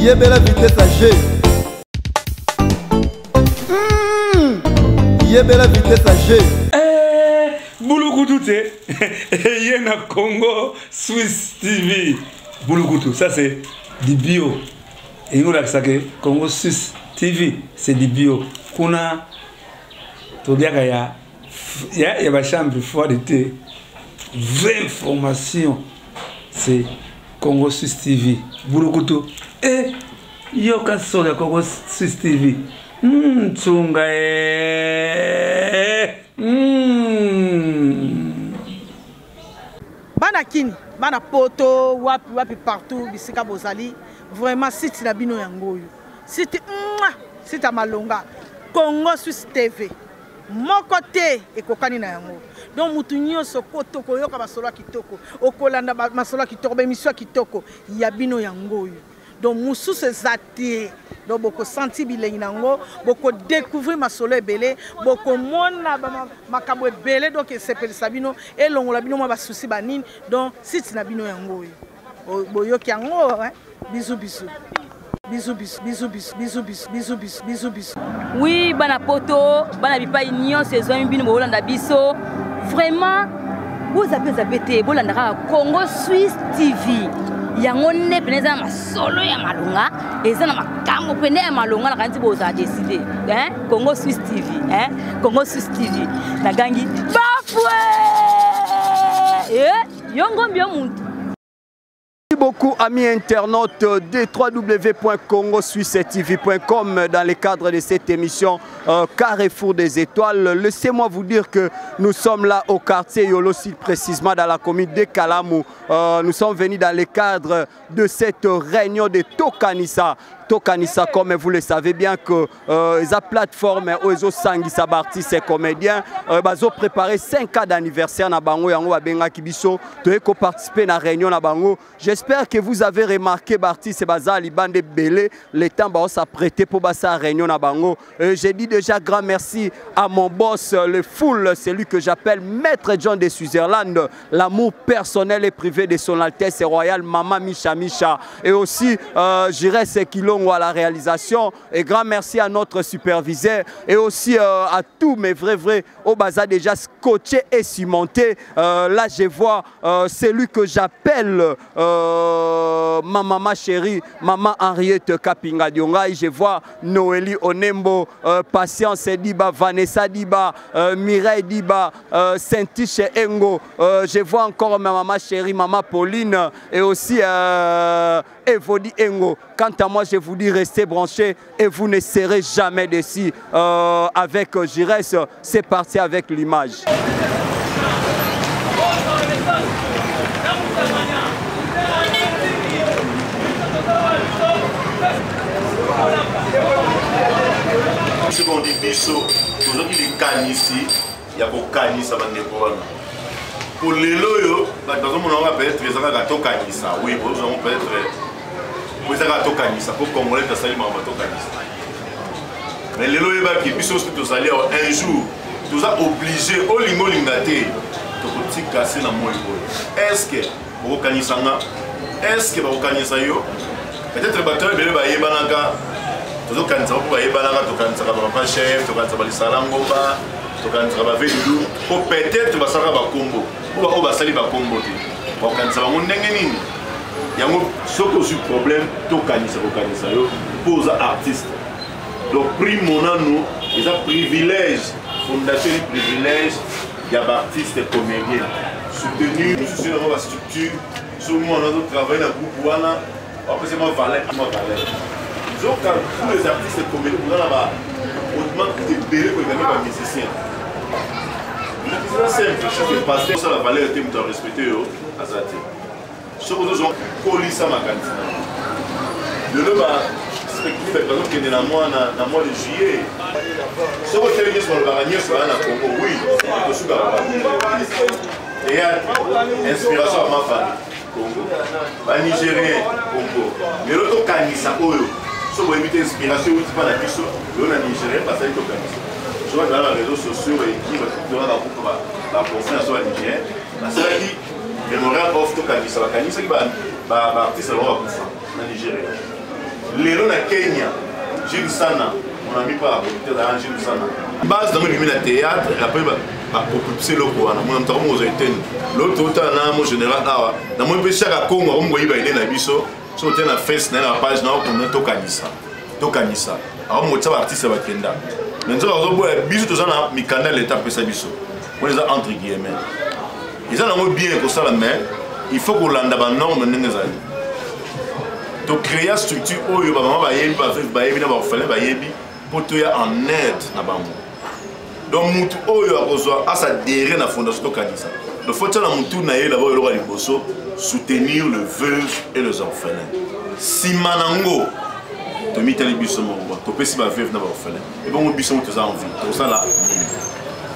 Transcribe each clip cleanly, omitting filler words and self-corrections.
Yebela vitesse à G. Yebela vitesse à G. Bouloukoudou, il y a Congo Swiss TV. Bouloukoudou, ça c'est du bio. Et nous, Congo Swiss TV, c'est du bio. Kuna, il y a une chambre forte de thé. Vraie information, c'est Congo Swiss TV. Bouloukoudou. Et il y a un Congo Swiss TV. Tsunga. Bana kini, bana poto, wapi partout, bisika bozali, vraiment site na bino yangoyo. Site site malonga, Congo Swiss TV. Mon côté et kokani na yango. Donc mutu nyonso koto koyoka basolo kitoko, okolanda basolo kitoko, bemiswa kitoko, ya bino yangoyo. Donc musu se zati. Donc boko senti bilengi nango, boko découvrir ma solo belé, boko mona makabo belé donc c'est pel sabino et longola bino ma souci banine donc site na bino yango boyo ki yango hein bisous bisous. Bisous bisous bisous bisous bisous bisous bisous bisous bisous. Oui, bana poto, bana bipa union saison bino bolanda biso. Vraiment vous avez zabete bolanda Congo Swiss TV. Yango ne peneza masolo ya malonga eza na makambo pene ya malonga na kanti boza décider hein Congo Swiss TV hein Congo Swiss TV na gangi bafwe yongo mbio muntu. Merci beaucoup amis internautes de www.congoswisstv.com dans le cadre de cette émission Carrefour des Étoiles. Laissez-moi vous dire que nous sommes là au quartier Yolosi, précisément dans la commune de Kalamou. Nous sommes venus dans le cadre de cette réunion de Tokanisa. Tokanisa, comme vous le savez bien que la plateforme Oezo Sangisa Barti, ces comédiens, ils ont préparé 5 ans d'anniversaire na bango yango abenga kibiso to participer na réunion na bango. J'espère que vous avez remarqué Barti c'est bazali bande belé le temps ba s'apprêter pour basa réunion na bango. J'ai dit déjà grand merci à mon boss le full, celui que j'appelle Maître John de Switzerland, l'amour personnel et privé de son Altesse Royale Maman Micha Micha et aussi j'irai ce kilo à la réalisation et grand merci à notre superviseur et aussi à tous mes vrais au bazar déjà scotché et cimenté. Là je vois celui que j'appelle ma maman chérie, maman Henriette Kapinga Diongai. Je vois Noélie Onembo, Patience Diba, Vanessa Diba, Mireille Diba, Saint-Tiche Engo. Je vois encore ma maman chérie, maman Pauline et aussi Evodi Engo. Quant à moi, je vous dis restez branchés et vous ne serez jamais déçus. Avec Jires, c'est parti avec l'image. Ce qu'on dit biso, toujours qu'il est canne ici, il y a beaucoup de canne ici. Pour les loyaux, on va peut-être les gâteaux canissa. Oui, vous allez peut-être les gâteaux canissa pour Congolais de salir ma gâteau canissa. Mais les loyaux qui puissent aussi tous aller un jour, nous a obligé au lingo lingaté de petit casser dans mon épaule. Est-ce que vous canissa? Est-ce que vous canissa yo? Peut-être le batteur de l'Ebananga. Toujours quand ça va Ebananga, tout quand ça va pas chef, tout quand ça va les salangoba, tout quand ça va venir. Pour peut-être va ça va combo. On va salir va combo. Pour quand ça va mon nengeni. Il y a ce que problème, tout canissa yo pour les artistes. Donc prix mon nous, ils ont privilège, fondation du privilège, il y a des artistes et comédiens soutenus sur la structure, sur moi on a travaillé dans le groupe Wana, après c'est moi Valais, moi Valais. Donc tous les artistes et comédiens, vous avez autrement que des bébés pour les musiciens. C'est simple, je suis passé, ça la valeur était respectée à Zati. Ce que nous avons collé ça ma cantine. Le spectacle par exemple qui est dans le mois de juillet. Ce que tu as sur le baranier sur un Congo, oui, je suis et il y a inspiration à ma famille, Congo. Les Nigériens, Congo. Mais l'autre canissa, ce que vous évitez inspiration, vous pas la question, le Nigérien, parce que c'est canissa. Je vois dans les réseaux sociaux et qui va la confiance sur les Nigériens. Parce que dit, les Montréal offre tout canissa, la canissa qui va artiste à l'heure à Nigeria. lelo na Kenya Gilles Sana mon ami pas à Gilles Sana base dans le théâtre après propulser le quoi na mon temps aux États l'autre na mon général awa na mon pe chaque Congo on goyi ba ide na biso so te na face na page na ko to kanisa alors mo tsa artiste ba kenda mais nzo zo boya biso to na mikanda l'état pesa biso on les a entre guillemets ils ont bien pour ça la main il faut qu'on lande ba norme ndenge zali to créer structure oyo ba mama ba yebi ba yebi na ba orphelin ba yebi pour te en aide na bango donc mutu oyo akozwa asadhérer na fondation to kanisa le faut ça na mutu na ye d'abord le roi liboso soutenir le veuve et les orphelins si manango to mitali biso mo to pesi ba veuve na ba orphelin et bon biso to za envie to ça là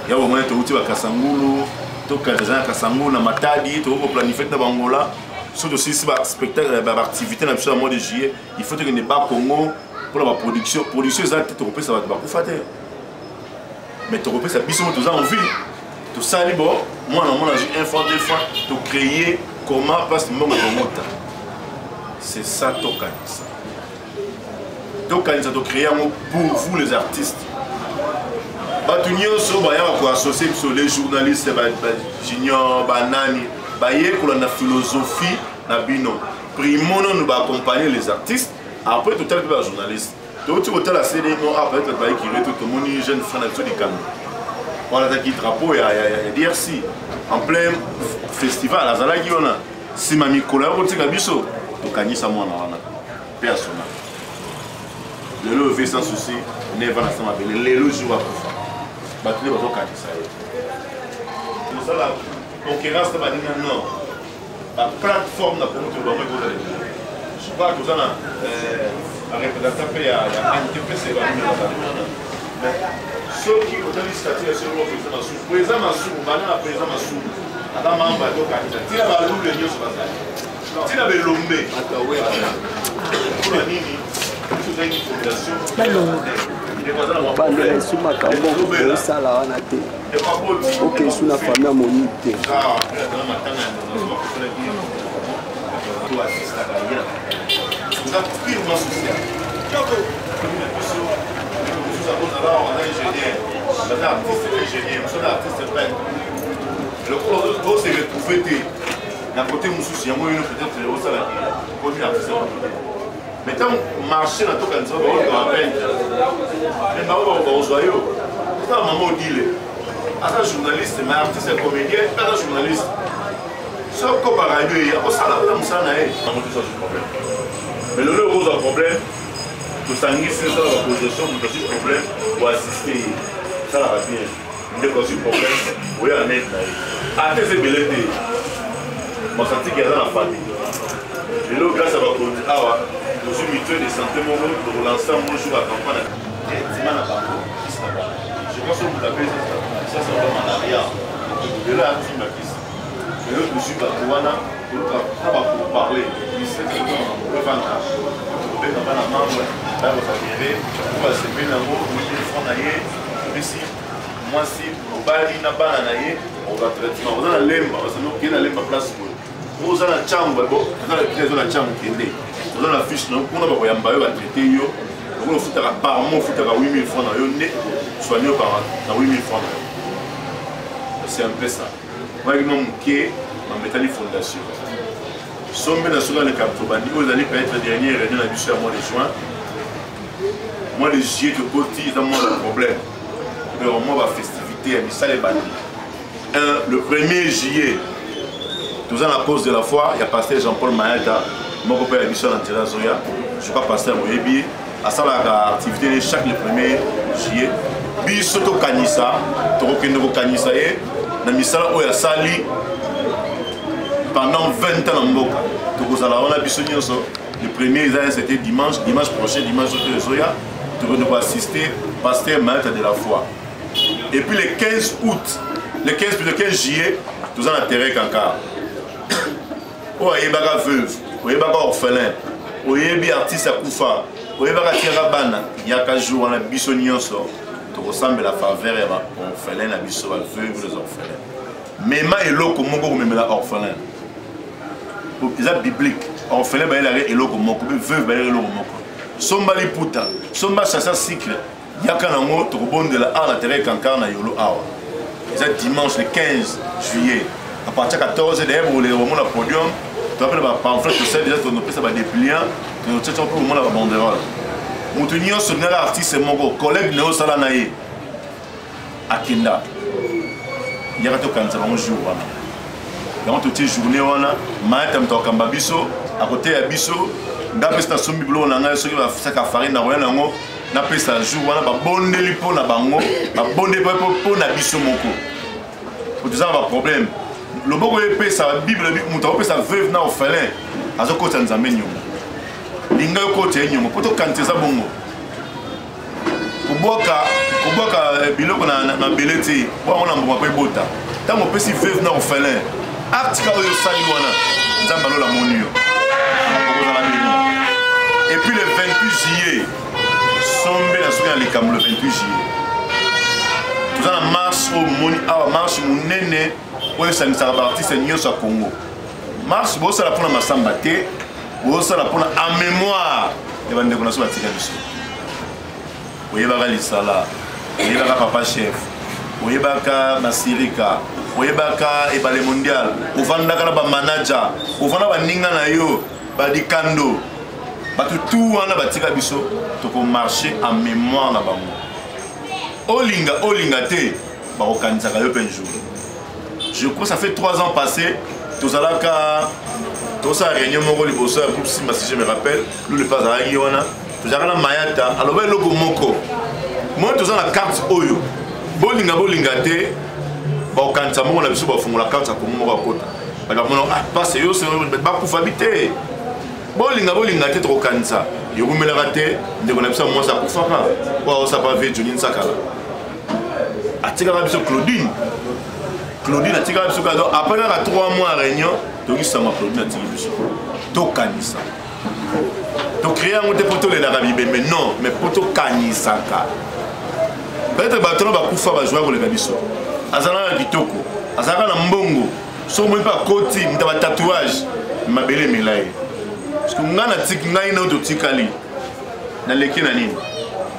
ya au moins to uti ba kasangulu to kaza kasangulu na matadi to ko planifier na bangola surtout si c'est un spectacle, une activité dans le mois de juillet, il faut que ne pas Congo pour la production. Production, ça va être faire. Mais tu repères ça, tu as envie. Tout ça, moi, j'ai un fois, deux fois, tu créer comment passe le moment de c'est ça, tu ça. Tu créer pour vous, les artistes. Tu as associé les journalistes, juniors, banani. Pour la philosophie, primo nous va accompagner les artistes, après tout à l'heure les journalistes. Donc tu vois la CD, après le pays qui est tout le monde jeune frère du Cameroun. On a qui drapeau, il y a DRC en plein festival à Zalagi on a si mami collabo tu sais biso to kanisa moi na personnel. Le lever sans souci, ne va pas s'amuser. Le jour à kufa. Battre les bateaux kanisa. Tout ça là. Concurrence de non. La plateforme de la je crois que vous avez un représentant il y a un TPC. Mais ceux qui ont dit que c'est le président Massou, maintenant le président Massou, à la membre de l'Occident, il y a un loup de Dieu sur la salle. Il y a un lombé. Pour la Nini, vous avez une population. Bandela sous ma cambo, ça là on a été. Ok, sous la famille à mon unité. Le corps s'est retrouvé d'un côté Moussou, il y a peut-être au salaire, connu l'artiste. Mais tant marcher dans tout le temps, on va peine. Mais on va joyeux. C'est un moment où il est. Un journaliste, mais artiste et comédien, un journaliste. Ce qu'on va radio, il y a ça là, comme ça, mais le rose a problème. Tout ça, c'est ça la position, vous avez problème pour assister. Ça va bien. Vous avez un problème, vous avez un aide. Après, c'est belé. Moi, je sens qu'il y a dans la famille. Et là, grâce à votre produit, nous sommes mutuels de santé, pour relancer un bon jour à la campagne. Je pense que vous avez ça, c'est vraiment l'arrière. Et là, tu m'as dit ça. Et là, je suis pour parler. Il sait que on peut vendre. On peut vendre la main, là, vous avez on va se mettre en haut, 1000 francs naïe. Ici, moi, si on va aller dans la naïe, on va traiter. On va dans la lemba, on va dans la place. Vous avez la chambre, vous avez la chambre qui est vous avez la fiche, on va traiter. On va par mois, on va 8 000 francs, soigné par 8 000 francs. C'est un peu ça. Moi, je suis en métallique fondation. Somme national de Captobani, vous allez peut-être la dernière réunion à au mois de juin. Moi, les juillet de côté, ils ont un problème. Mais au moins, la festivité, ça les bandits. Le 1er juillet, tout ça à cause de la foi, il y a pasteur Jean-Paul Maïda, mon copain a dit ça dans la Zoya, je suis pas pasteur Moyebi, à ça l'activité chaque le 1er juillet. Bisoto Kanisa, Torokendo Kanisa, na misala oya sali pendant 20 ans en Mboka. On a bisogné le premier c'était dimanche prochain, dimanche de Zoya, tu vas assister pasteur Maître de la foi. Et puis le 15 août, le 15 juillet, nous allons enterrer Kankar. Il y a veuve, il y a orphelin, il y a artiste à Koufa, il y a Tirabana, il y a un jour, on a bisogné tu ressembles à la faveur et à l'orphelin, la biso, la veuve, les orphelins. Mais ma elo comme mon même la orphelin. C'est biblique. Orphelin, il y a elo comme mon veuve, il y a elo comme mon. somba liputa somba chassa cycle yaka nango tokobondela awa na terrain kankar na yolo awa eza dimanche le 15 juillet à partir de 14 d'ailleurs vous les remonter au podium tu appelles ba pamphlet tout ça déjà tu nous pèse ba dépliant tu nous tchatcha pour moment la banderole mutu nyonso na artiste moko collègue neo sala na ye akenda yaka to kanza bango jour wana donc toute journée wana matin mtokamba biso à côté ya biso ndapesa sombi blo na ngai soki ba saka farine na roya nango na pesa jour wana ba bondeli po na bango ba bonde po na biso moko pour ça ba problème le boko pesa bible mutu pesa veuve na orphelin azokota nzambe nyongo linga yokota nyongo poto kanteza bongo kuboka biloko na beleti bo na mboma pe bota tango pesi veuve na orphelin artika oyo sali wana nzamba lola monio et puis le 28 juillet sombe na soki na likambo le 28 juillet toza na marche oyo moni awa marche monene oyo esangisaka baartiste nyonso ya congo marche bosala mpona masamba te bosala mpona en mémoire ya bandeko na so batika biso oyebaka lisala oyebaka papa chef oyebaka masirika oyebaka ebale mondial ovandaka na bamanager ovanda baninga na yo badikando bato tout wana batika biso tokomarche en mémoire na bango olinga te bakokanisaka yo mpe jour je crois ça fait 3 ans passés tozalaka tosala réunion moko liboso ya groupe Simba si je me rappelle lule mpe azalaki wana tozalaka na mayata aloba eloko moko moi toza na carte oyo bolinga te bakokanisa moko na biso bafungola carte ya komo moko akota bakamona pase yo bakufa bi te bolinga te tokokanisa yokumelaka te ndeko na biso mwasi akufaka oyo osapa ve Johnny Nsakala atikaka biso Claudine atikaka biso kaka donc après kaka 3 mois ya réunion tokisama Claudine atiki biso tokanisa tocréer yango te mpo tolelaka bibembe non mais mpo tokanisaka peut-être bato na bakufa bajoa koleka biso azalaka na kitoko azalaka na mbongo soki moi mpe akoti nta batatouage mabele emela ye parce que ngai natiki ngai nao totikali naleki na nini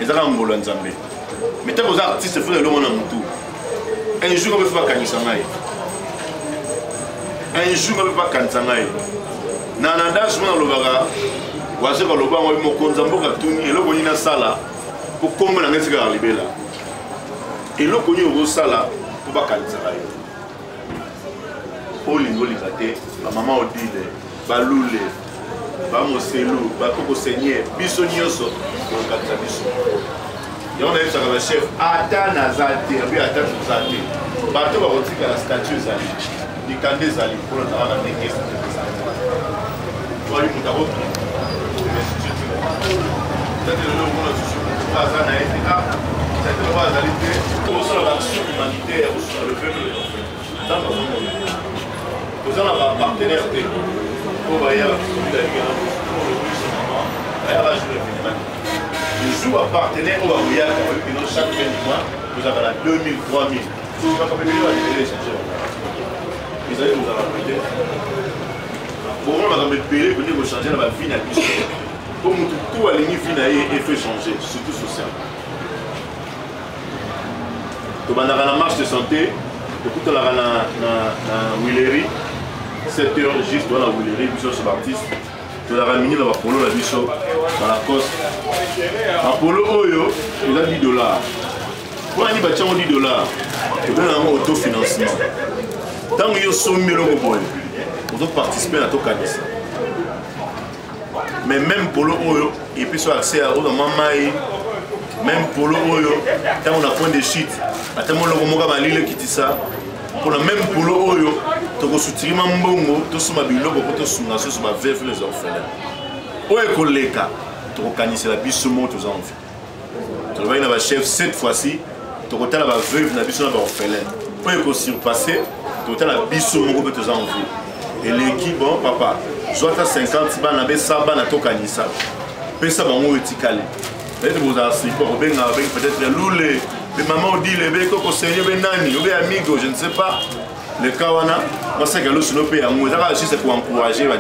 ezaka ngolo ya nzambe mais ntango oza artiste fo elongo na motu un jour obe fo bakanisa ngai un jour obe bakanisa ngai na nadage mona alobaka waze kaloba ngo mokonza mboka tuni eloko nini nasala po kombo na ngai etikaka libela eloko nini okosala po bakanisa ngai olinga te bamama odile balule bamoselu bakoko seigneur biso nyonso kokanisa biso yango nayebisaka bachef ata naza te abi ata toza te bato bakotikala statut ezali likanda ezali mpona zalaka ndenge wali moto akoki tatelelomona susu aza na ye te tatelelo azali te osala baction humanitaire osala le peuple ntango toza na bapartenaire te po baya je joue à partenaire au Barouillard chaque fin du mois, vous avez la 2000, 3000. Vous avez les échangeurs. Vous allez vous appeler. Pour moi, vous avez payé pour vous changer la vie à l'issue. Pour tout à l'ennemi financier et fait changer, surtout social. Donc, on a la marche de santé, tout à la Willery, 7 heures juste dans la Willery, puis sur ce baptiste. Tu as ramené dans Apollo la biso dans la coste. Apollo Oyo, tu as $10. Pour aller bâtir $10, tu as un autofinancement. Tant que tu as 100 000 euros, tu dois participer à ton candidat. Mais même Polo Oyo, il peut avoir accès à maman, même Polo Oyo, tant on a point de shit, tant on a un peu qui dit ça. Pour le même Polo Oyo, tu as soutenu Mbongo, tu as soutenu Biloko, tu as soutenu les orphelins. Oye Koleka, tu as organisé la bisoumo, tu as envie. Tu as vu le chef cette fois-ci, tu as vu la veuve, tu as vu l'orphelin. Oye Ko surpassé, tu as vu la bisoumo, tu as envie. Et l'équipe, bon papa, je dois 50 ban, na be 100 ban na to kanisa. Pesa bango etikali. Peut-être vous avez peut-être loulé. Les mamans disent les bébés comme seigneur benani, les amigos, je ne sais pas. Le cas wana, moi c'est que l'eau sur nos pays, on a juste pour encourager les.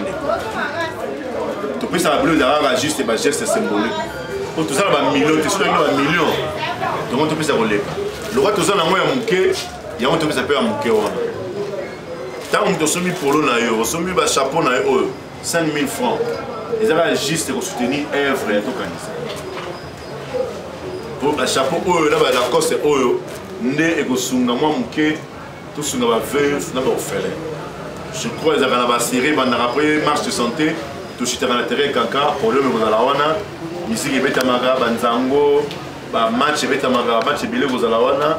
Tu puis ça va plus d'avoir juste des gestes symboliques. Pour tout ça, il y a des millions, tout ça, il y a des millions. Donc on peut ça relève. Le roi tout ça, il y a un mouké, il y a un truc qui s'appelle un mouké. Tant que tu as mis pour l'eau, tu as mis un chapeau, 5 000 francs. Ils avaient juste pour soutenir l'œuvre et tout ça. Pour un chapeau, là, la cause c'est Oyo. Né et que sunga moi mouké, tout sunga va veuve, n'a pas offert. Je crois qu'ils ont série, après marche de santé, tout chita dans l'intérêt caca, pour le même dans la wana, ici il y a Maga, Banzango, match il y a Maga, match bilé aux alawana,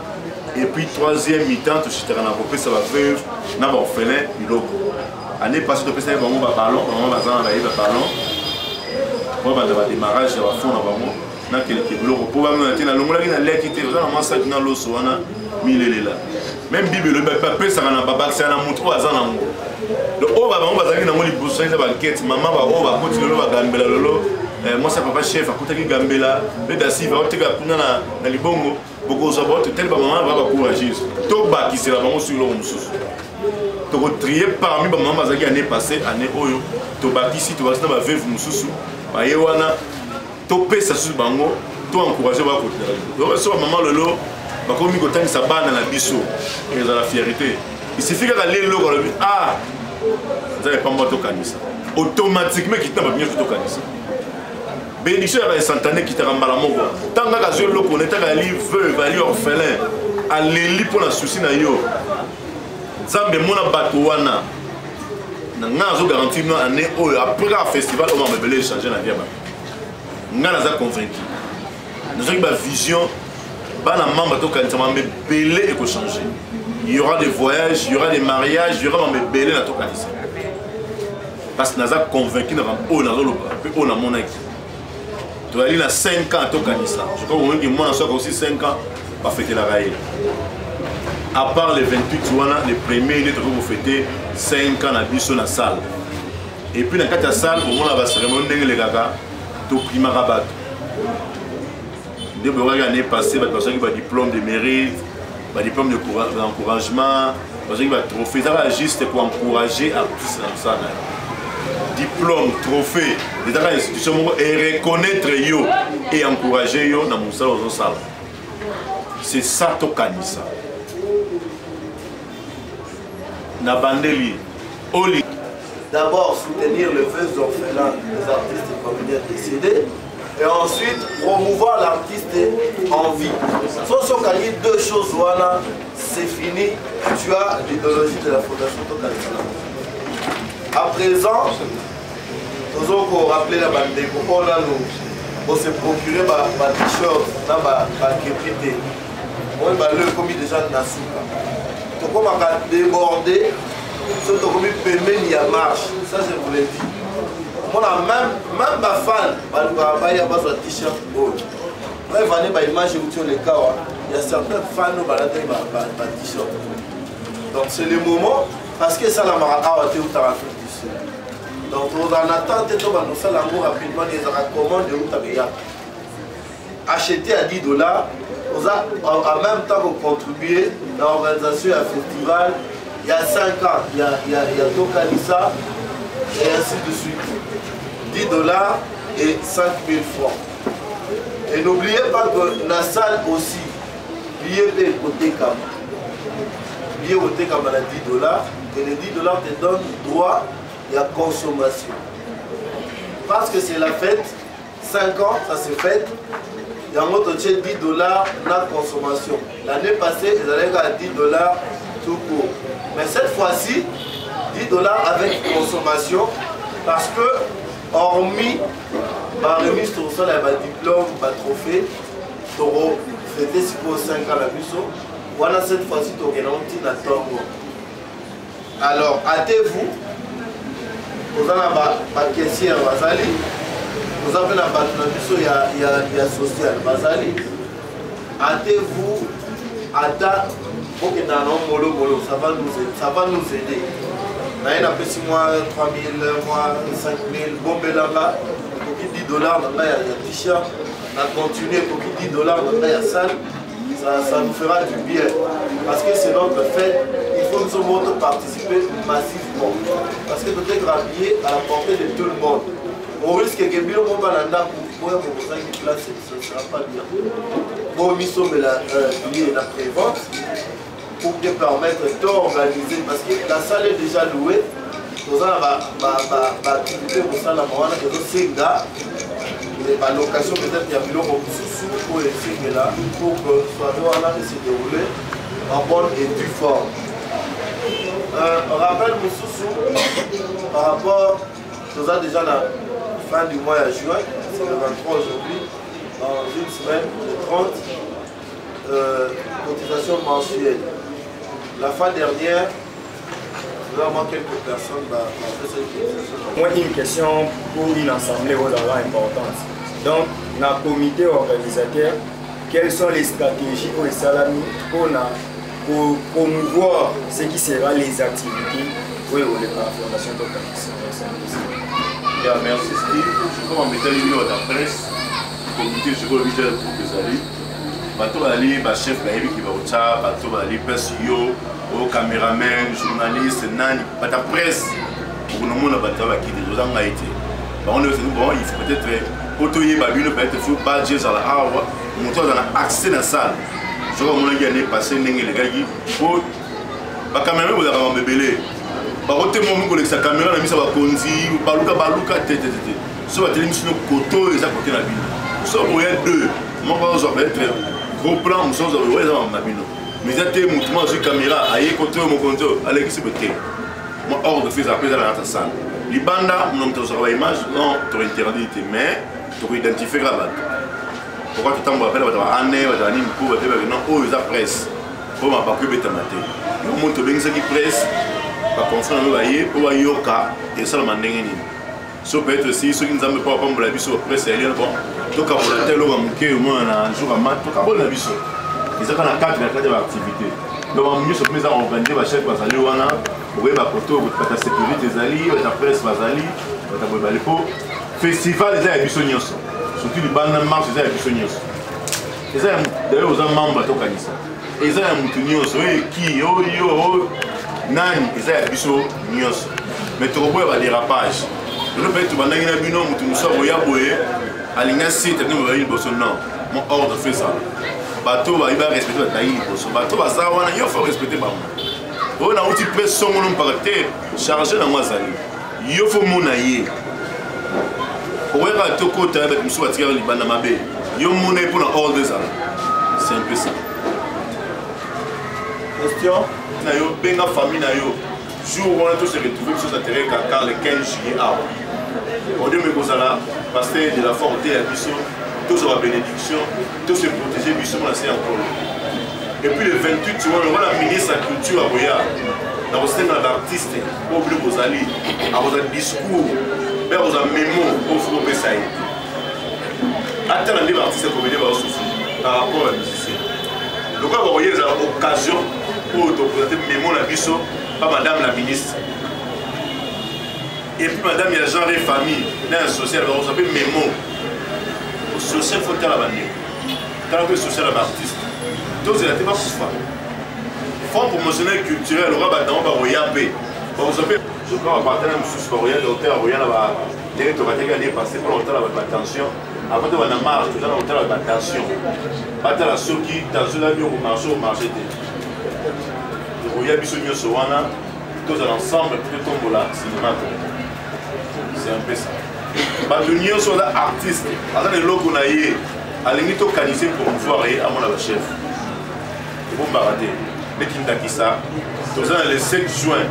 et puis troisième mi-temps, tout chita dans la popée, ça va veuve, n'a pas offert, il logo. Année passée, tout ça, on va ballon, on va dans la ballon, on va démarrage, on va fond dans le na quelques blocs pour voir maintenant le monde qui n'a l'air quitter dans la masse dans l'eau soana mille là même bible le papa ça na baba c'est na mutu azana ngo le o baba on va zaki na ngoli bosso ça banquette maman va o va continuer le va gambela lolo moi ça papa chef akuta ki gambela le dasi va oteka kuna na libongo boko za bote tel ba maman va courager to ba qui c'est la bango sur le mususu to ko trier parmi ba maman zaki année passée année oyo to ba ici to va na ba veuve mususu ba yewana topé ça sur bango to encourager ba côté donc so maman lolo ba komi ko tani sa bana na biso et dans la fierté il suffit que les loko le ah vous avez pas moi to kanisa automatiquement qui t'a pas bien to kanisa bénédiction ya santané qui t'a rambala moko tanga ka zo loko neta ka li veuve ali orphelin aleli pour la souci na yo zambe mona bato wana na ngazo garantir na année oyo après le festival on va me belé changer la vie ba nga naza convaincu nazoki ba vision bana mamba to kanisa ma belé et ko changer il y aura des voyages il y aura des mariages il y aura ma belé na to kanisa parce que naza convaincu na o na loloba pe o na monaki to ali na 5 ans to kanisa je crois que moi na so aussi 5 ans ba fêter la raille à part les 28 wana les premiers il est pour fêter 5 ans na biso na salle et puis na kata salle au moment la cérémonie ndenge le kaka to primara bato depuis l'année passée parce qu'il y a diplôme de mérite diplôme d'encouragement parce qu'il y a trophée ça va juste pour encourager artistes dans ça diplôme trophée des institutions et reconnaître yo et encourager yo dans mon salon aux salles c'est ça to kanisa na bandeli oli. D'abord soutenir les veuves orphelins des artistes communautaires décédés et ensuite promouvoir l'artiste en vie. Sauf qu'on a dit deux choses, voilà, c'est fini, tu as l'idéologie de la Fondation Tokalisa. À présent, nous avons rappelé la bande on a nous se procurer ma t-shirt, ma képité. Moi, je commis déjà de Nasuka. Donc on m'a débordé. Surtout comme il y a marche, ça je vous l'ai dit. Moi, même ma fan, il y a besoin de t-shirt. Quand il va aller à l'image, il y a certains fans qui ont des t-shirt. Donc c'est le moment, parce que ça, la maraka a été où tu as fait. Donc on attend, tu as nous ça l'amour rapidement, ils recommandent où tu as acheté à $10. En même temps qu'on contribuer dans l'organisation à festival. Il y a 5 ans, il y a Tokalisa et ainsi de suite. $10 et 5 000 francs. Et n'oubliez pas que la salle aussi, billet côté Kama. Billet côté Kama à $10 et les $10 te donnent droit à la consommation. Parce que c'est la fête, 5 ans, ça se fête. Il y a un autre $10 la consommation. L'année passée, ils allaient à $10 tout court. Mais cette fois-ci, $10 avec consommation, parce que, hormis ma remise sur ça, il y a un diplôme, un trophée, tu auras fêté 5 ans la busso, voilà cette fois-ci, tu auras un petit natongo. Alors, hâtez-vous, vous avez ma caissière Bazali, vous avez la busso, il y a social Bazali, hâtez-vous, attends. Pour que dans nos molo, ça va nous aider. Là, il y a moi 3 000, moi 5 000, bon, là-bas, pour qu'il $10, là, il y a t-shirt. On a continué pour qu'il $10, là, il y a salle. Ça nous fera du bien. Parce que c'est notre fête, il faut nous autres participer massivement. Parce que nous sommes habillés à la portée de tout le monde. au risque que bino mo balanda pour ça qui place ce sera pas bien. Bon mission de la prévente pour te permettre d'organiser parce que la salle est déjà louée. Nous avons activité pour ça la moana que nous singa la location peut-être il y a bilo pour les singa là pour que soit là se dérouler en bonne et due forme. Rappel Moussoussou par rapport, nous avons déjà la fin du mois à juin, c'est le 23 aujourd'hui, dans une semaine, le 30, cotisation mensuelle. La fin dernière, nous avons quelques personnes qui ont fait cette cotisation. Moi, j'ai une question pour une assemblée aux importante. Donc, dans le comité organisateur, quelles sont les stratégies pour les salami pour promouvoir ce qui sera les activités pour la fondation de la merci Steve. Je crois qu'on mettait l'union de la presse, le comité je crois que les alliés. Bateau Ali, chef qui va au chat, bateau Ali, PSIO, au caméraman, journaliste, nani, la presse. Pour nous, on a bateau qui nous a été. On est bon, il faut peut-être autoyer Babino, peut-être faut badger à la hawa, monter dans l'accès dans la salle. Je crois que mon année passée, les gars, pour la caméra, vous avez un bébé. Par contre, moi, je sa caméra, la mise à la conzi, baluka, tête. Ce va télévision coteau et ça côté la ville. Ça, vous voyez deux. Moi, je vais être gros plan, nous sommes au dans ma ville. Mais il y a des mouvements sur la caméra, aïe, côté, mon compte, allez, c'est peut-être. Moi, hors de faire appel dans la salle. Les bandes, nous avons une image, non, tu as interdit, mais tu as identifié la bande. Pourquoi tu t'en rappelles, tu as un année, tu as un impôt, tu as un oh, ils ont presse. Pour ma part, tu as maté. Nous montrons bien ce qui presse. Par contre, nous voyons, pour yoka, et ça, le manding. Ça peut être aussi, ceux qui nous ont pas comme la vie sur la presse, et bon, donc à la télé, on a au moins un jour à mat, donc à la vie sur. Ils ont 4 activités. Donc, on a mieux se mettre à organiser la chef Bazali, on a, vous voyez, la photo, la sécurité, la presse Bazali, le festival, les amis, surtout les bandes marches, les amis. D'ailleurs, aux membres de Tokanisa. Ils ont un moutonnier, qui, nani, ils ont un biso, mais tu vois, des rapages. Le fait que tu vas dans un binom, tu nous sors au Yaboé, à l'ingénieur, tu nous vas y bosser, non, mon ordre fait ça. Bateau va respecter la taille, bateau va ça, il faut respecter. On a aussi pris son nom par terre, chargé dans moi, il faut mon aïe. On va à tout côté avec M. Batir Libanamabé. Il y a mon aïe pour l'ordre de ça. C'est un peu ça. Question? Ben la famille, jour où on a tous se retrouvé sur ce terrain car le 15 juillet. On dit que ça parce que de la forte à Bissot, tous la bénédiction, tous se protéger Bissot dans la encore. Et puis le 28, tu vois, on va la ministre de la culture à Boya, dans le système d'artistes, au bleu aux alliés, à vos discours, vers vos mémo, au four au Bessaï. Attends, les artistes pour venir par rapport à la musicien. Donc, vous voyez, vous avez l'occasion pour te présenter mémo la Bissot, pas madame la ministre. Et puis madame, il y a genre et famille, dans un social, on s'appelle mémo. Au social, il faut faire la bannière. Quand on fait social à l'artiste, tous les artistes ne pas fonds promotionnel culturel, on va dans le Royapé. Vous savez, je crois que partenaire M. Royal, docteur Royal, il est passé pour longtemps avec l'attention. Avant de voir la marche, tout le temps avec l'attention. Pas la soki, dans une avion au marché. Le Royal Bissonio Sowana, tous ensemble, tout le tombe là, c'est un peu ça. L'union sur l'artiste, dans les locaux, on a eu, à l'ennemi, tout canisé pour pouvoir aller à mon chef. C'est bon, barater. Mais qui n'a ça, tout ça, le 7 juin,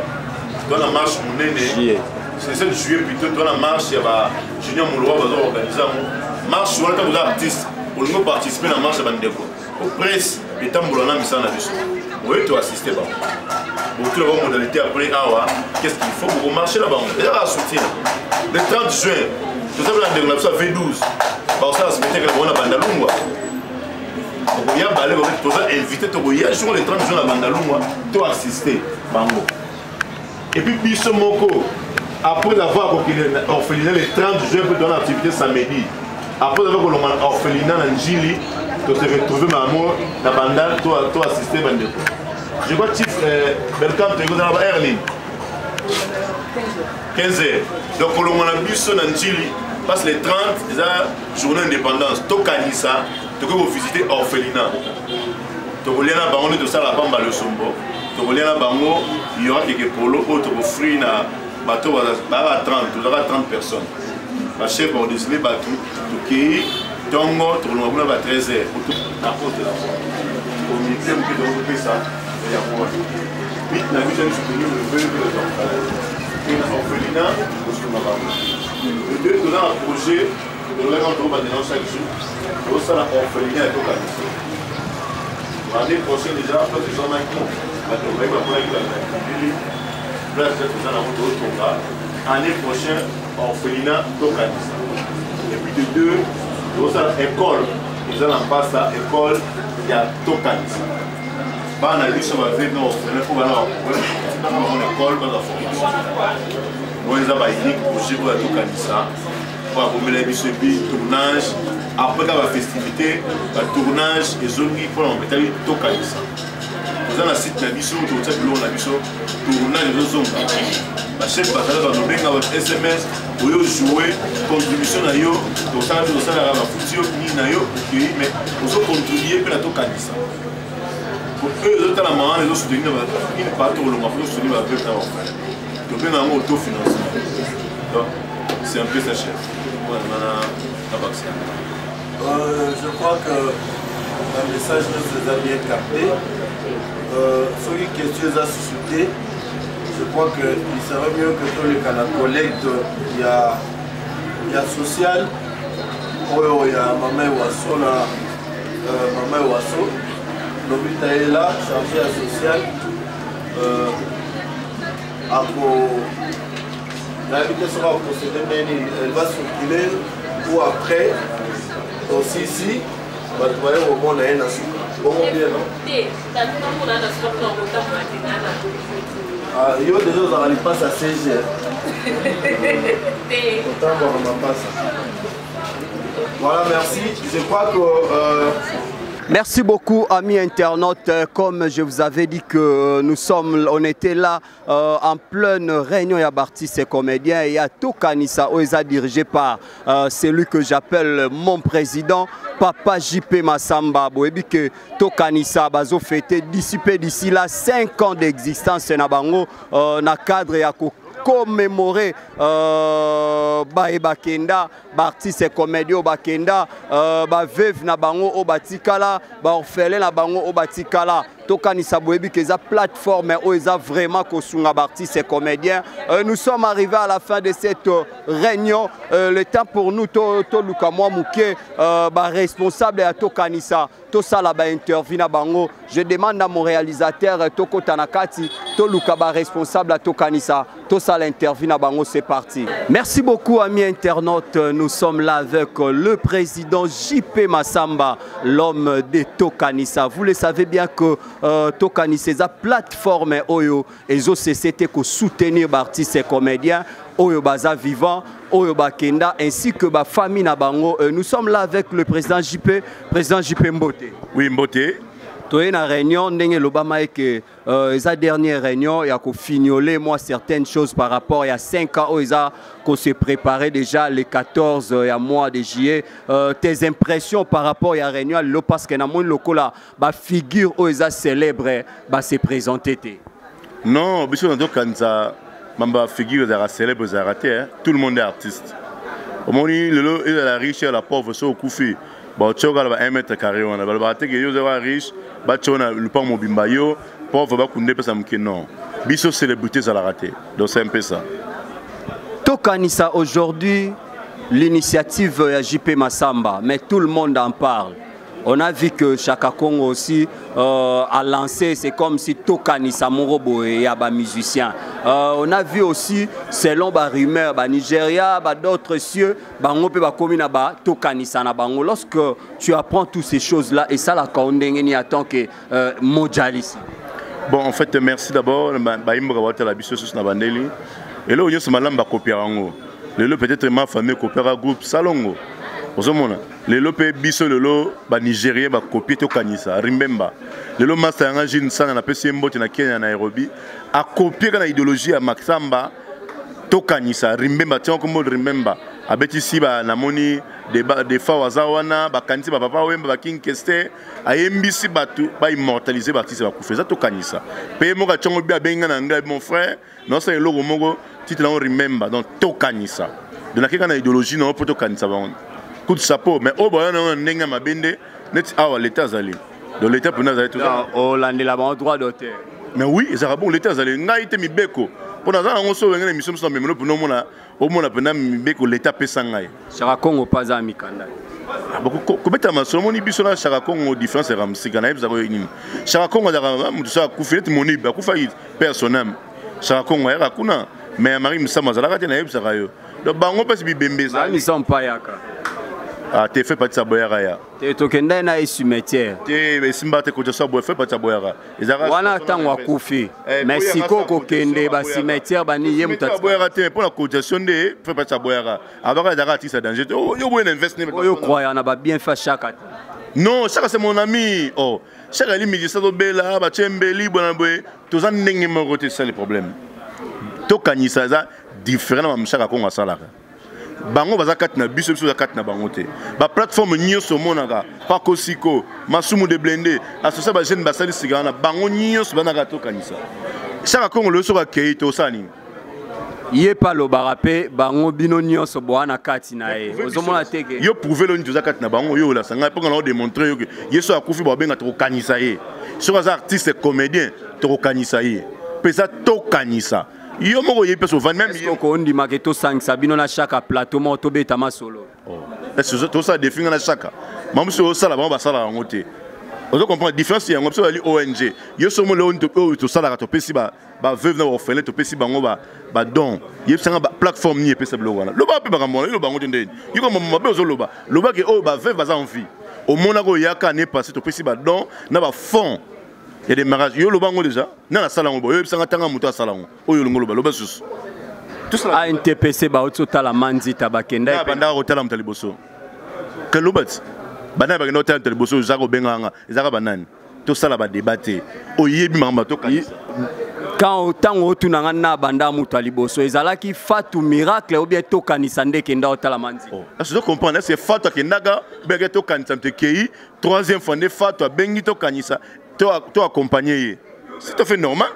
dans la marche, mon aîné, c'est le 7 juillet plutôt, dans la marche, il y a Junior Mouloua qui va organiser une marche sur les artistes pour nous participer à la marche à Bandeko. Au presse, les temps pour l'année, ça n'a pas de oui, tu assistes là-bas. Pour toutes les modalités après, qu'est-ce qu'il faut pour marcher là-bas? Déjà, à soutien. Le 30 juin, tout ça, on a fait 12. Ça, c'est peut-être que on a Bandalungwa. Il y a balé, tu vas inviter, il y a jour les 30 juin à Bandalungwa, tu vas assister. Et puis, Bisso Moko, après avoir orphelinat le 30 juin, pour donner l'activité samedi. Après avoir orphelinat en Njili, tu te retrouves maman dans Bandal, tu vas assister Bandeko. Je crois que Belkam, tu es dans la Erling. 15 heures. Donc, on a Bisso en Njili. Parce que les 30, c'est la journée d'indépendance. Tokanisa, tu peux visiter orphelinat. Tu peux aller à Bango, tu peux aller à le Sombo. Tu peux aller à Bango, il y aura quelques polos, tu peux offrir un bateau à 30, tu auras 30 personnes. Le chef va décider bateau, tu peux Tongo, tu peux aller à 13 heures. La poste de la foi. Au milieu, tu peux faire ça. Il y a quoi? Puis, la mise en soutenir le vœu de l'orphelinat. Et l'orphelinat, le deux, nous avons un projet, nous avons chaque jour, nous avons un orphelinat à Tokanisa. L'année prochaine, déjà, après que nous avons un compte, l'année prochaine, orphelinat Tokanisa. Et puis de deux, nous avons une école, nous allons passer à l'école, il y a Tokanisa. On a vu sur ma vie, nous avons une école, dans la formation. Nous avons un projet pour la Tokanisa. Pour accompagner le tournage. Après la festivité, le tournage et zone pour l'embêter Tokanisa. Nous avons un site de Nabiso, nous avons un tournage de zone. La chef va nous donner votre SMS pour jouer, contribution à yo, tout ça, la fonction, mais nous avons contribué pour la Tokanisa. Pour eux, les autres, la maman, les autres soutenir, ils ne partent pas au long, ils soutenir la vie de leur frère. Donc, ils ont un autofinancement. Donc, c'est un peu ça, chef. Je crois que le message nous a bien capté. Sur les questions à susciter, je crois qu'il serait mieux que tous les canaux collecte, il y a social, il y a Maman Wasso, Maman Wasso. L'hôpital est là, chargé à social. L'invitation sera procédée, mais elle va circuler ou après, aussi ici, on va trouver au monde à un assuré. Bon, bien, non? Yo déjà, on n'arrive pas à CG. Autant on passe. Voilà, merci. Je crois que... Merci beaucoup, amis internautes. Comme je vous avais dit que on était là en pleine réunion à d'artistes et comédiens et à Tokanisa, dirigé par celui que j'appelle mon président, Papa JP Massamba. Vous savez que Tokanisa a fêté d'ici là 5 ans d'existence dans le cadre de commémorer Bakenda, artistes et comédiens Bakenda, veuve na bango au batikala, orphelin na bango au batikala. Tokanisa boyebi que za plateforme où ils a vraiment kosunga artistes et comédiens. Nous sommes arrivés à la fin de cette réunion. Le temps pour nous to luka moi muke responsable à Tokanisa. To sala ba interview na bango. Je demande à mon réalisateur Toko Tanakati to luka responsable à Tokanisa. To sala interview na bango, c'est parti. Merci beaucoup amis internautes. Nous sommes là avec le président JP Massamba, l'homme de Tokanisa. Vous le savez bien que Tokanisa est la plateforme Oyo et société pour soutenir les artistes et comédiens Oyo Baza vivant, Oyo Bakenda ainsi que la famille Nabango. Nous sommes là avec le président JP Mbote. Oui, Mbote. Tu es dans réunion, l'Obama est que sa dernière réunion, il y a fignoler moi certaines choses par rapport à 5 ans où il a se préparé déjà les 14 mois de juillet. Tes impressions par rapport à la réunion, parce que dans mon local là, la figure où il a célèbre, se présenter. Non, parce que quand ça, ma figure est célèbre, tout le monde est artiste. Au moment où il est la riche et la pauvre sont au Koufi. Bon, tu as 1 mètre carré, on a baté que yo riche, tu as le pan mobimbayo, pauvre ba kunde pesa mkeno. Biso célébrité ça la raté. Donc c'est un peu ça. Tokanisa aujourd'hui l'initiative de JP Massamba, mais tout le monde en parle. On a vu que Chaka Congo aussi a lancé, c'est comme si Tokanisa Morobo et un musicien. On a vu aussi, selon les rumeurs, Nigeria, d'autres cieux, on peut Tokanisa na bango. Lorsque tu apprends toutes ces choses-là, et ça, la Kaondengeni attend que Mojalis. Bon, en fait, merci d'abord. Et là, on y a ce malin copier. Le peut-être ma famille copiera groupe Salongo. Les lopé biso lelo ba Nigérien ba copier Tokanisa Rimbemba lelo master ngajin sana na pesi mbote na Kenya na Nairobi a copier kana idéologie à Maxamba tokanisa rimbemba tiens comme rimbemba abeti si ba namoni des fois wazawana ba kanti ba papa wemba ba king keste ayembisi batu ba immortaliser ba artiste ba kufeza tokanisa pe mo ka chongo bia benga na ngai mon frère non c'est logo mogo titre on remember donc tokanisa de na keka na idéologie non pour tokanisa ba coup de chapeau mais au boya na ndenga mabende net awa l'état zali donc l'état pour nous tout ça Hollande là ba droit d'auteur mais oui ça bon l'état zali ngai te mibeko pour nous on so wenga émission so memelo pour nous mona au mona pena mibeko l'état pesa ngai Chaka Congo pas za mikanda kobeta masomo ni biso na Chaka Congo différence ya musika na yebza ko nini Chaka Congo da mutu sa kufilete moni ba kufa personnel Chaka Congo ya kuna mais Marie Msama zalaka te na yebza yo donc bango pesi bibembeza ni sont pas yaka ah te fait partie sa boyara ya te tokenda na cimetière te simba te ko sa boy fait partie sa boyara ezaka wana tango akufi mais siko ko kende ba cimetière bani ye mutata boyara te pour la cotisation de fait partie sa boyara abaka ezaka artiste danger yo boy invest ne yo croyant na ba bien fait chaque non Chaka c'est mon ami oh Chaka ali midisa do bela ba chembeli bona boy toza ndenge moko te ça le problème to kanisa za différent na Chaka Congo salaka bango baza kati na biso biso za kati na bango te ba plateforme nyonso monaka pa kosiko masumu de blende associé ba jeune basali sigana bango nyonso banaka to kanisa Chaka Congo le soka kei to sani ye pa lo barape bango bino nyonso boana kati na ye ozomona teke yo prouver lo ntuza kati na bango yo la sanga pour qu'on démontrer yo que yeso akufi ba benga to kanisa ye soka za artiste comédien to kanisa ye pesa to kanisa yo moko ye peso van même yo ko ndi maketo sang sabino na Chaka plateau mo to beta masolo est-ce que to ça définir na Chaka mamu so sala ba sala ngote ozo comprendre différence ya ngopso ali ONG yo so mo le on to sala to pesi ba veuve na orphelin to pesi bango ba don ye sanga ba plateforme ni pesa blo wana lo ba pe ba kamona lo bango ndeni yo ko mama be ozo loba ke o ba veuve baza en vie au mona ko yaka ne passé to pesi ba don na ba fond. Il y a des mariages. Yo lobango déjà. Na la salon bo. Yo sanga tanga muta salon. Oyo longo loba sus. Tout ça. A NTPC ba otota la manzi tabakenda. Na banda hôtel am taliboso. Que lobat. Bana ba hôtel taliboso zako benganga. Ezaka banani. Tout ça la ba débattre. Oyebi mamba to kanisa. Quand autant otunanga na banda muta liboso ezalaki fatu miracle ou bien to kanisa ndeke nda otala manzi. Est-ce que tu comprends? C'est fatu kendaga bege to kanisa mtekei. Troisième fois de fatu bengi to kanisa. Tu accompagné. Si tu fais normal,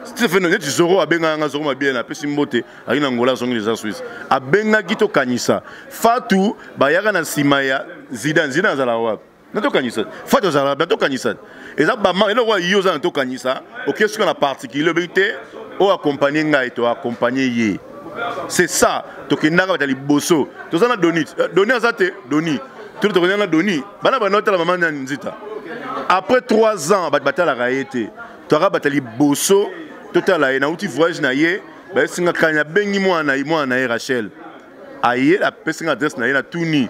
si tu fais normal, tu zoro a benga zoro ma bien a pesi mbote a ina ngola zongi les Suisse. A benga gito kanisa. Fatu ba yaga na simaya Zidane zala wa. Na to kanisa. Fatu zala ba to kanisa. Et ça ba ma elo wa yo za to kanisa. OK ce qu'on a particularité o accompagner ngai to accompagner ye. C'est ça. To kindaga ba li bosso. To za na doni. Doni azate doni. Tout le monde a doni. Bana ba nota la maman na nzita. Après 3 ans, tu as raïté. Tu as battu bosso, tu as la tu voyage na ye, ben singa kanya bengi moi na Rachel. Aye la personne adresse na ye na tuni.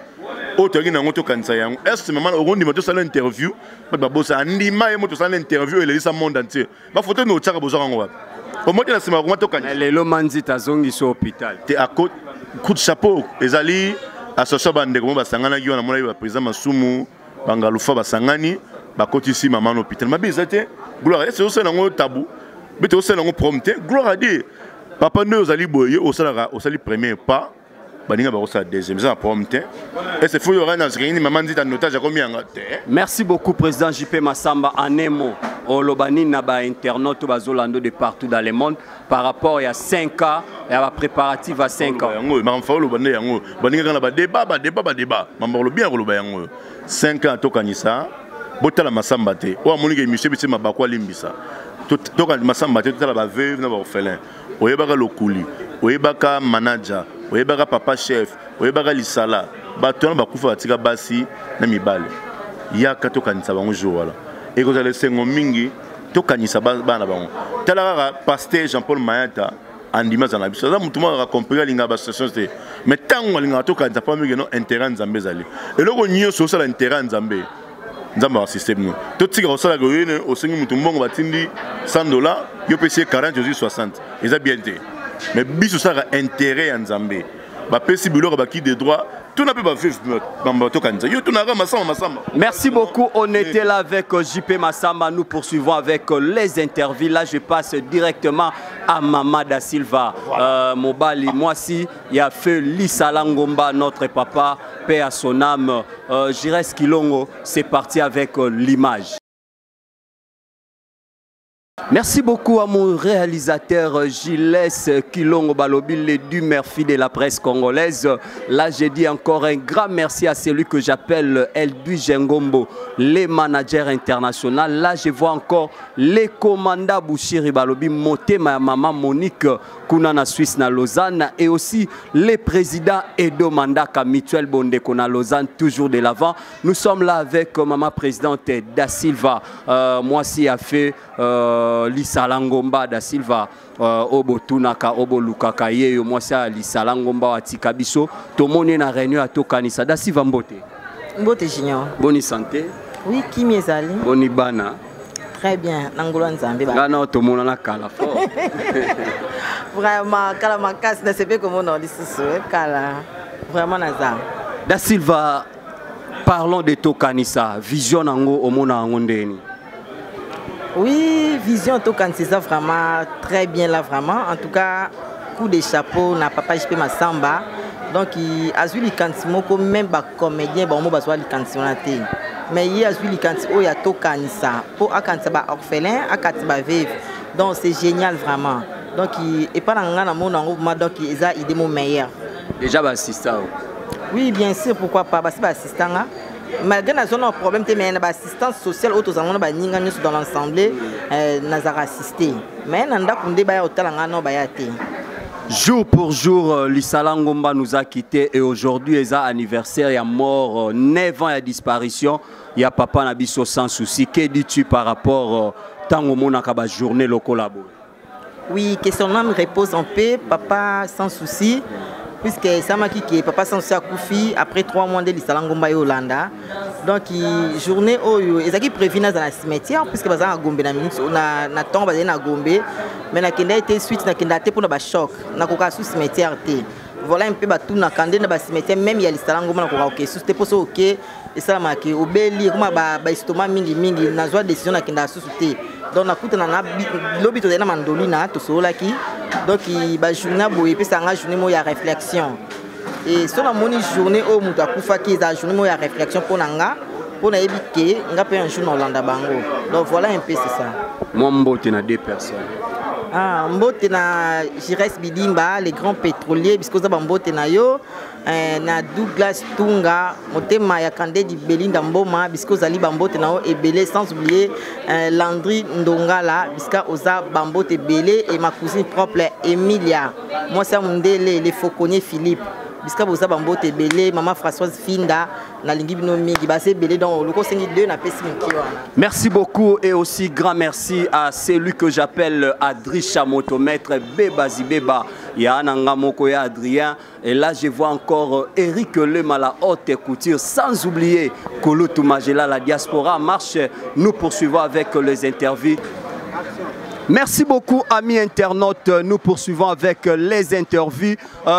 O to ngina ngoto kanisa yango. Est-ce maman au rond moto sala interview, ba bossa andima ye moto sala interview et le monde entier. Ba photo no tsaka bozo ngwa. Au moins la sima ngoto kanisa. Lelo manzi tazongi so hôpital. Te à coup de chapeau, ezali associé bande ko ba sangana yo na mona yo président Masumu, bangalufa ba sangani. Bakoti ici maman l'hôpital ma bizate gloire c'est aussi un tabou mais c'est aussi un prompté gloire à Dieu papa nous allons boyer au sali premier pas baninga ba au deuxième ça prompté et c'est fou y aura dans ce maman dit en notage combien merci beaucoup président JP Massamba en un mot au lobani na ba internaute bazolando de partout dans le monde par rapport à 5 ans et à la préparative à 5 ans yango ma fa lo bande yango baninga na ba débat mambo lo bien lo ba yango 5 ans to kanisa botala masamba te o amoni ke monsieur bitse mabakwa limbisa to ka masamba te tala ba veuve na ba orphelin oyebaka lokuli oyebaka manager oyebaka papa chef oyebaka lisala bato na bakufa batika basi na mibale yaka to kanisa bango jour wala e ko zale sengo mingi to kanisa bana bango tala kaka pasteur Jean-Paul Mayata andima za na biso za mutu moko comprendre linga ba station te mais tango linga to kanisa pa mingi no intérêt nzambe zali eloko nyonso sala intérêt nzambe nzamba wa système nous tout tika osala ko yene osengi mutu mbongo batindi $100 yo pesier 40 60 eza bien te mais biso sala intérêt ya nzambe bapesi biloko baki des droits tout n'a pas fait bato kanisa yo tunara masamba. Merci beaucoup, on était là avec JP Massamba, nous poursuivons avec les interviews. Là je passe directement à Mama Da Silva. Mobali moi si il y a fait Lisa Langomba, notre papa, paix à son âme. Jires Kilongo, c'est parti avec l'image. Merci beaucoup à mon réalisateur Gilles Kilongo Balobi, le du Murphy de la presse congolaise. Là, j'ai dit encore un grand merci à celui que j'appelle Eldu Jengombo, les managers internationaux. Là, je vois encore les commandants Bouchiri Balobi, Moté, ma maman Monique, Kunana Suisse na Lausanne, et aussi les présidents Edo Mandaka, Mutuel Bondeko na Lausanne, toujours de l'avant. Nous sommes là avec maman présidente Da Silva. Moi aussi, a fait Lisa Langomba Da Silva. Obo Tunaka, Obo Lukaka, Yeyo, moi ça, Lisa Langomba, Atika Biso. Tout le monde est en réunion à Tokanisa. Da Silva Mbote. Mbote Junior. Bonne santé. Oui, qui m'est allé? Bonne bana. Très bien, Nangolan Zambé. Non, tout le monde a kala fort. Vraiment, kala makas, ne sais pas comment on dit ça. Kala, vraiment nazam. Da Silva, parlons de Tokanisa. Vision nango omona ngondeni. Oui, vision Tokanisa vraiment très bien là vraiment. En tout cas, coup de chapeau na papa JP Massamba. Donc il a vu les kantimoko même ba comédien bon mo ba soit les kantimate. Mais il a vu les kantimoko ya Tokanisa pour akanti ba orphelin, akanti ba veuve. Donc c'est génial vraiment. Donc et pas dans na mon mouvement donc ils a idée mon meilleur. Déjà ba assistant. Oui, bien sûr, pourquoi pas parce que ba assistant là. Malgré nos problèmes, mais il y a assistance sociale dans l'ensemble, nous assisté. Mais nous avons jour pour jour, Lisa Langomba nous a quittés et aujourd'hui, il y a anniversaire, il y a mort, 9 ans de disparition. Il y a papa Nabiso sans souci. Que dis-tu par rapport à la journée locale? Oui, que son âme repose en paix, papa sans souci. Puisque Samaki qui est papa sans Koufi après 3 mois de Lisa Langomba et Hollanda. Donc journée où ils ont prévu dans le cimetière puisque bazan a Gombe na tombe na Gombe mais na kenda été suite na kenda té pour na choc na koka sous cimetière té. Voilà un peu ba tout na kandé na cimetière même il y a Lisa Langomba na koka OK sous té pour ça OK et ça marqué obeli comme ba estomac mingi na joie décision na kenda sous té. Donc na kuta na lobby to na mandolina to so laki. Donc il ba journée boye puis ça nga journée mo ya réflexion. Et sur la moni journée au mutu akufa ki za journée mo ya réflexion pour nanga pour na ebike nga pe un jour Hollanda bango. Donc voilà un peu c'est ça. Moi mbote na 2 personnes. Ah mbote na Jires Bidimba les grands pétroliers puisque ça mbote na yo na Douglas Tunga motema ya Kandedi Belinda Mboma puisque zali bambote na o ebele sans oublier Landry Ndongala puisque oza bambote belé et ma cousine propre Emilia moi ça mundele les fauconniers Philippe puisque oza bambote belé maman Françoise Finda na lingi bino mingi basé belé dans le conseil 2 na pesi miki wana. Merci beaucoup et aussi grand merci à celui que j'appelle Adrisha Motomètre Bebazi Beba Yananga Moko ya Adrien et là je vois encore Eric Lema la haute couture sans oublier Kolo Toumagela la diaspora marche. Nous poursuivons avec les interviews. Merci beaucoup amis internautes, nous poursuivons avec les interviews.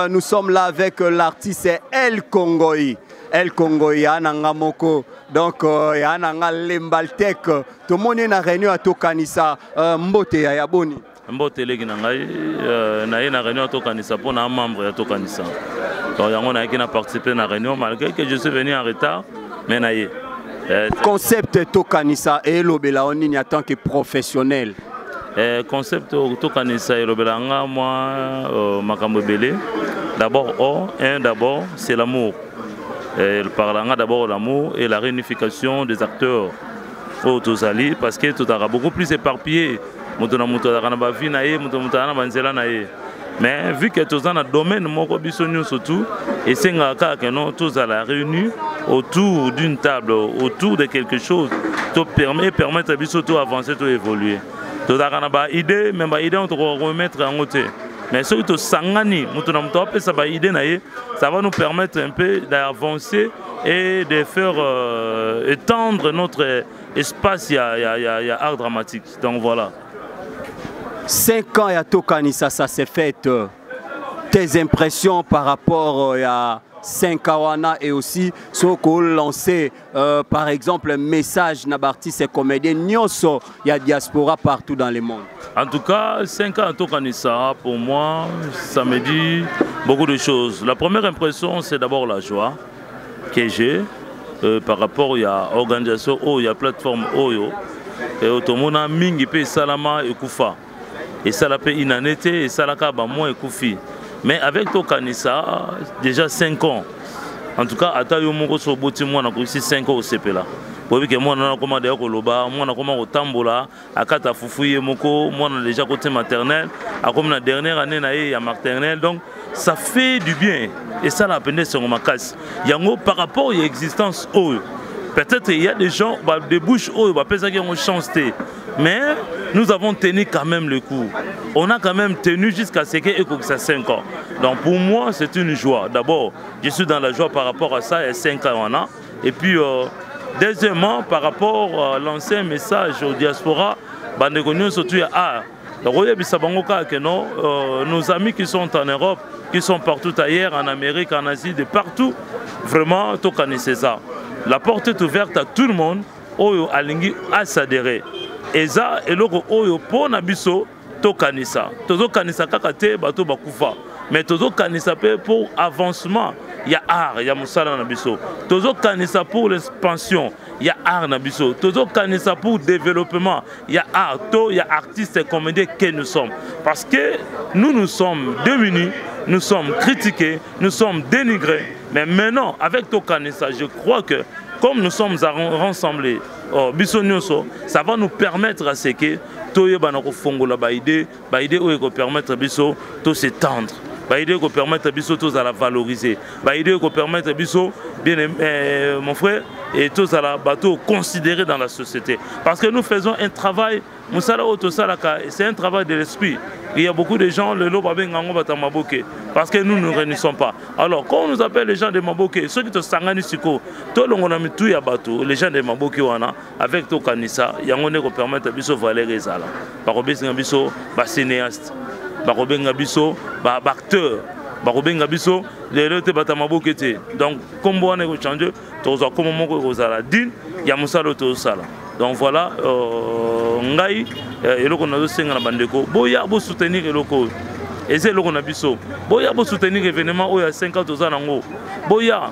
Nous sommes là avec l'artiste El Kongoï. El Kongoï, Yananga Moko, donc Yananga Lembaltek. Tout le monde est en réunion à Tokanisa. Mbote ya boni. Mbote legi nangai na réunion à Tokanisa pour un membre à Tokanisa. Donc on a qui n'a participé à la réunion malgré que je suis venu en retard, mais naïe. Concept Tokanisa et l'obéla en tant que professionnel. Concept Tokanisa et l'obélanga moi makambo belé. D'abord d'abord c'est l'amour. Elle parlera d'abord de l'amour et la réunification des acteurs au Tozali parce que tout aura beaucoup plus éparpillé. Mais vu que tout dans le domaine surtout et c'est que nous tous à la réunis autour d'une table, autour de quelque chose, tout permettre à surtout avancer, tout évoluer. Tout à idée, même idée on te remettre en côté. Mais surtout sangani, ça va nous permettre un peu d'avancer et de faire étendre notre espace, il y a art dramatique. Donc voilà. 5 ans à Tokanisa, ça s'est fait. tes impressions par rapport à 5 Awana et aussi ce qu'on lancé par exemple un message n'abartiste et comédien Nyonso, il y a diaspora partout dans le monde. En tout cas, 5 ans à Tokanissa, pour moi, ça me dit beaucoup de choses. La première impression, c'est d'abord la joie que j'ai par rapport à l'organisation, il y a la plateforme Oyo. Et automona mingi pe salama et kufa. Et ça la paie inanité et ça la kaba moins et kufi. Mais avec Tokanissa, déjà 5 ans. En tout cas, à Moko Soboti, moi, on a ici 5 ans au CP là. Pour que moi, on a commandé au Koloba, moi, on a commandé au Tambola, à Kata Foufouye Moko, moi, on a déjà côté maternel. À comme la dernière année, il y a maternelle. Donc, ça fait du bien. Et ça, la peine sur ma casse. Il y a par rapport à l'existence, peut-être il y a des gens, des bouches, qui ont chance. Mais nous avons tenu quand même le coup. On a quand même tenu jusqu'à ce que ça 5 ans. Donc pour moi, c'est une joie. D'abord, je suis dans la joie par rapport à ça, il y a 5 ans. Et puis, deuxièmement, par rapport à l'ancien message au diaspora, surtout nos amis qui sont en Europe, qui sont partout ailleurs, en Amérique, en Asie, de partout, vraiment, tout connaissez ça. La porte est ouverte à tout le monde, à s'adhérer. Et ça, et loko oyo pour nabiso to kanisa. Tozo kanisa kakate bato bakufa. Mais tozo kanisa pour avancement. Il y a art, il y a musala nabiso. Tozo kanisa pour l'expansion. Il y a art nabiso. Tozo kanisa pour développement. Il y a art, il y a artistes et comédiens que nous sommes. Parce que nous sommes démunis, nous sommes critiqués, nous sommes dénigrés. Mais maintenant, avec to kanisa, je crois que comme nous sommes rassemblés, ça va nous permettre à ce que Toye Banako Fongo la Baïdé ou permettre Bisso de s'étendre. Baïdé qui permettre Bisso tous à la valoriser. Baïdé qui permettre Bisso, bien mon frère, et tous à la bateau considéré dans la société. Parce que nous faisons un travail, c'est un travail de l'esprit. Il y a beaucoup de gens, le loba bengango bata maboke, parce que nous ne réunissons pas. Alors, quand on nous appelle les gens de Maboke, ceux qui te sangani siko, tout le monde a mis tout ya bateau, les gens de Maboke wana, avec to kanisa, il y a un qui permet à biso valer les ala. Par obéissance biso, cinéaste, par obéissance biso, acteur, par obéissance biso, les autres bata maboke te. Donc, comme on est changé, tous à comment on est aux din, il y a musalo to sala. Donc voilà, ngai et le qu'on a aussi en bandeko, boya bo soutenir le loco. Et c'est le qu'on a biso. Boya bo soutenir l'événement où il y a 50 ans en haut. Boya,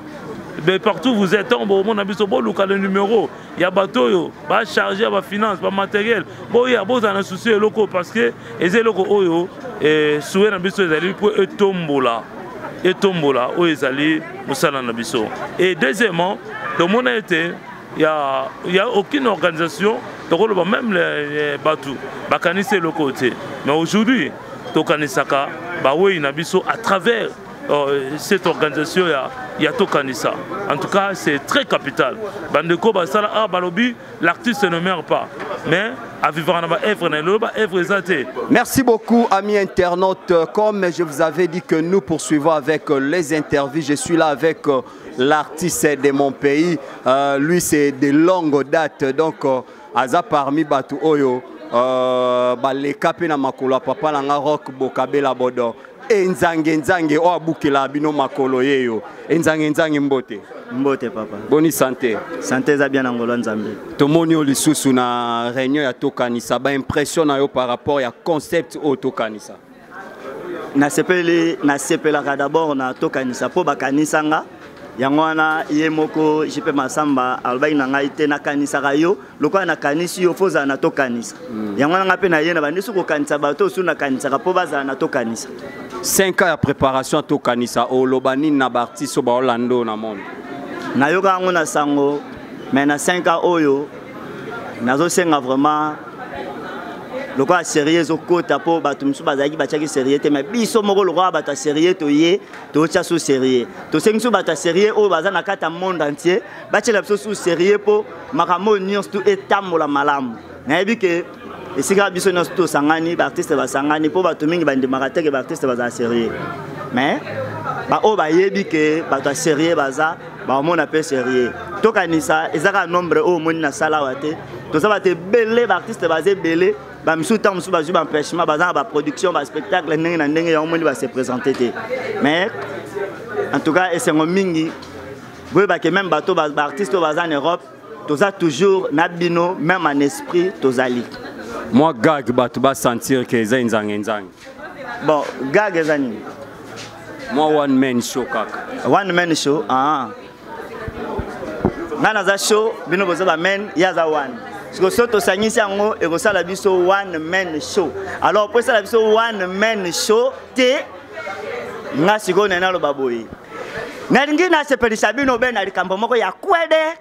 mais partout vous êtes, on a biso bo le numéro. Il y a bateau, va charger, va finance, va matériel. Boya, bo en a souci le loco parce que et c'est le loco oyo et souhait na biso ezali pour etombola. Etombola où ils allaient musala na biso. Et deuxièmement, dans mon été il n'y a aucune organisation, même les bateaux, c'est le côté. Mais aujourd'hui, Tokanisaka, à travers cette organisation, il y a Tokanisa. En tout cas, c'est très capital. L'artiste ne meurt pas. Mais à vivre en œuvre, merci beaucoup, amis internautes. Comme je vous avais dit que nous poursuivons avec les interviews, je suis là avec l'artiste de mon pays. Lui, c'est de longue date. Donc, Aza parmi Batu Oyo, les Kapena Makolo, Papa Langa Rock, Bokabela Bodo. Nzange o abukela bino makolo yeyo nzange mbote papa boni santé za bien ngolo nzambe tomoni olisusu na réunion ya Tokanisa ba impression na yo par rapport ya concept o Tokanisa na sepela d'abord na Tokanisa po bakanisa nga yango wana ye moko jipe masamba albai na ngai te na kanisa rayo lokwa na kanisi yo foza na Tokanisa yango nga pe na ye na bandisu ko kanisa bato su na kanisa ka po baza na Tokanisa 5 ans de préparation à Tokanisa, au Lobani na Bartiso ba Orlando na monde. Na yoga ngona sango, mais na 5 ans oyo, nazo senga vraiment le quoi sérieux au côté po batumsu bazaki bachaki sérieux mais biso moko le roi bata sérieux to ye to cha so sérieux. To sengsu bata sérieux o bazana kata monde entier, bachela biso sous sérieux po makamo nyons tout etamola malamu. Na yebi ke et si biso nos sangani artiste ba sangani po bato mingi bande marateke ba artiste ba sérieux mais baoyo bayebi ke bato ya sérieux baza baomona mpe sérieux tokanisa ezaka nombre oyo omoni na sala awa te toza bato ebele baartiste baza ebele bamisusu ntango mosusu bazwi baempêchement baza na baproduction baspectacle ndenge na ndenge yango omoni base présente te mais en tout cas esengo mingi boyebake même bato baartiste oyo baza en Europe toza toujours na bino même en esprit tozali moi gag bato basentir ke eza nzange bon gag eza nini moi one man show kaka one man show nga naza show bino boza bamen ye aza one siko so tosangisi yango ekosala biso one man show alors po esala biso one man show te nga sikoyo nena aloba boye nalingi nasepelisa bino be na likambo moko ya kwede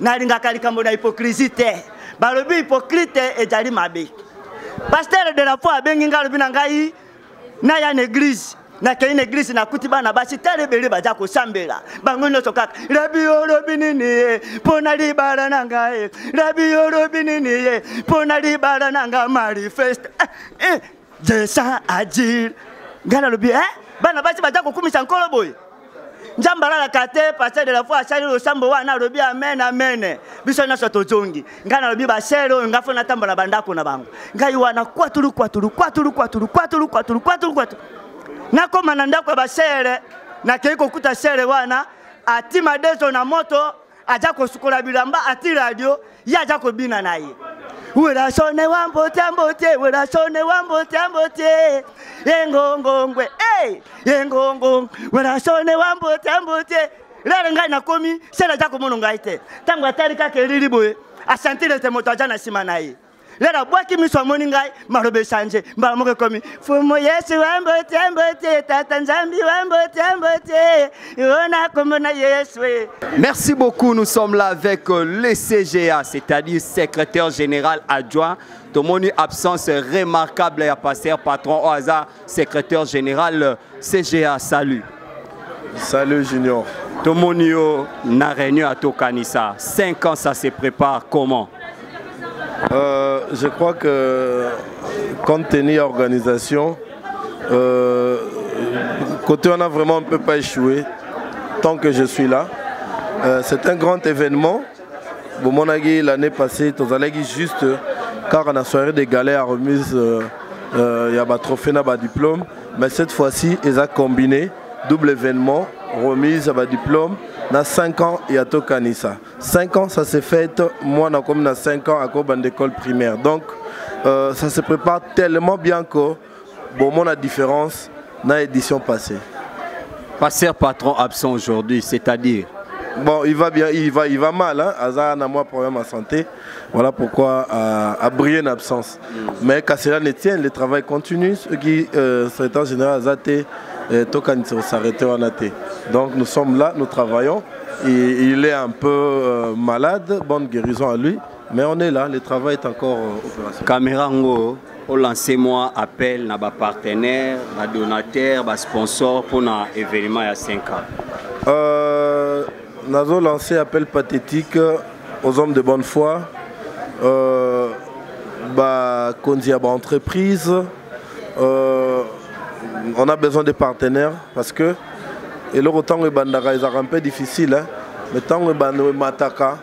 nalingaka likambo na hypocrisie te balobi hypocrite ezali mabe pasteur de la foi abengi nga alobi na ngai naya na église nakei na église nakuti bana basi tala ebele baza kosambela bango nyonso kaka rabi olobi nini ye mpona libala na ngai rabi olobi nini ye mpona libala na ngai manifeste je sens agir ngai nalobi bana basi baza kokumisa nkolo boye nzambe alalaka te pasteur de la foi asali losambo wana alobi amen amen biso nyonso tozongi ngai nalobi basere oyo ngai fo natambola bandako na bango ngai wana kwatulu nakoma na ndako ya basere nakei kokuta sere wana atima dezo na moto aja kosukola bilamba ati radio ye aja kobina na ye werasone wambote werasone wambote yengongongwe yengongo werasone wambote lere ngai nakomi sere aja komono ngai te ntango atali kaka elili boye asantile te moto aja na nsima na ye lera bwaki miso amoni ngai marobe chanje mbala moko ekomi fumo yesu wambote tata nzambi wambote yona komona yesu. Merci beaucoup, nous sommes là avec le CGA, c'est-à-dire secrétaire général adjoint. Tomoni absence remarquable à passer patron au hasard secrétaire général CGA. Salut. Salut Junior. Tomonio na réunion à Tokanisa. 5 ans ça se prépare comment? Je crois que compte tenu de l'organisation, côté on a vraiment on ne peut pas échouer tant que je suis là. C'est un grand événement. L'année passée, tu as juste car on a soirée des galets à remise, il y a un trophée, un diplôme. Mais cette fois-ci, ils ont combiné double événement, remise, un diplôme. Dans 5 ans, il y a Tokanisa. 5 ans, ça s'est fait, moi, comme dans 5 ans, à Coban d'école primaire. Donc, ça se prépare tellement bien que, bon, mon a différence dans l'édition passée. Pasteur patron absent aujourd'hui, c'est-à-dire? Bon, il va bien, il va mal, hein. Azar a moi problème à santé. Voilà pourquoi a brillé en absence. Mais qu'à cela ne tienne, le travail continue. Ce qui, secrétaire général Azate, Tokanisa s'arrêter en athée. Donc nous sommes là, nous travaillons. Il est un peu malade, bonne guérison à lui. Mais on est là, le travail est encore opérationnel. Caméra Ngo, au lancez-moi appel à nos partenaires, à donateurs, à sponsors pour un événement il y a 5 ans. Nous avons lancé appel pathétique aux hommes de bonne foi, entreprises. On a besoin de partenaires parce que et le temps où bandara est un peu difficile, hein. Le temps où bandara mataka,